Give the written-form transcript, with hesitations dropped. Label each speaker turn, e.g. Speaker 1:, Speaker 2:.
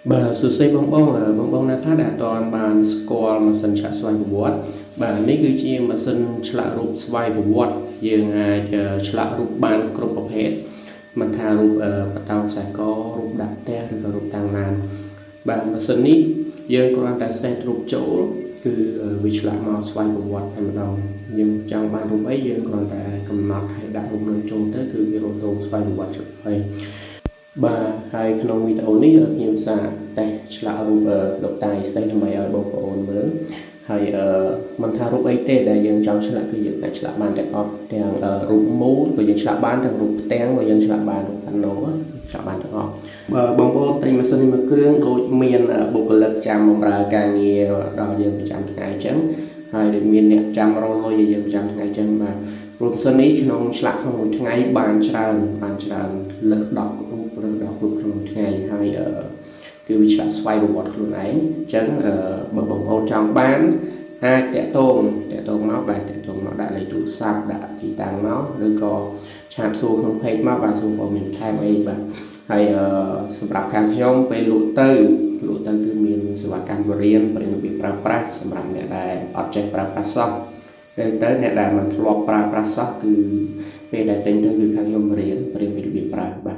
Speaker 1: Bà sự xây bong bong nát đã toàn bàn score mà sân chạ xoay của vót bà ní cứ chi mà sân chạ rụp xoay của vót dương chạ rụp bàn cột bọc hết mình thà rụp bắt đầu sẽ có rụp đặt te rồi rụp tăng nàn bà mà sân ní dương còn đã set rụp chỗ cứ vì chạ màu xoay của vót hay mà đâu nhưng trong bàn rụp ấy dương còn đã cầm mặt hay đặt rụp nơi chung tới cứ cái rụp tô xoay của vót hay bà haiក្នុងវីដេអូនេះខ្ញុំសារតែឆ្លាក់រូបលោកតាយស្រីដើម្បីឲ្យបងប្អូនមើលហើយមិនថារូបអីទេដែលយើងចង់ឆ្លាក់គឺយើងតែឆ្លាក់បានទាំងអស់ទាំងរូបមូលក៏យើងឆ្លាក់បានទាំងរូបផ្ទាំងក៏យើងឆ្លាក់បានរូបប៉ាណូឆ្លាក់បានទាំងអស់បងប្អូនទិញម៉ាស៊ីននេះមួយគ្រឿងដូចមានបុគ្គលិកចាំបម្រើការងារដល់យើងប្រចាំថ្ងៃអញ្ចឹងហើយដូចមានអ្នកចាំរលុយឲ្យយើងប្រចាំថ្ងៃអញ្ចឹងបាទរូបម៉ាស៊ីននេះក្នុងឆ្លាក់ក្នុងមួយថ្ងៃបានច្រើនលើស10រូបឬ10រូបក្នុងមួយថ្ងៃហើយគឺវាឆ្លាក់ស្វ័យប្រវត្តិខ្លួនឯងអញ្ចឹងបើបងប្អូនចង់បានអាចតាក់ទងមកបាទតាក់ទងមកដាក់លេខទូរស័ព្ទដាក់ទីតាំងមកឬក៏ឆាតសួរក្នុង page មកបាទសួរបងមានថែមអីបាទហើយសម្រាប់ខាងខ្ញុំពេលលក់ទៅគឺមានសេវាកម្មបរិញ្ញាបត្ររបៀបប្រើប្រាស់សម្រាប់អ្នកដែលអត់ចេះប្រើប្រាស់សោះទៅអ្នកដែលមិនធ្លាប់ប្រើប្រាស់សោះគឺពេលដែលទិញទៅគឺខាងខ្ញុំរៀនពីរបៀបប្រើបាទ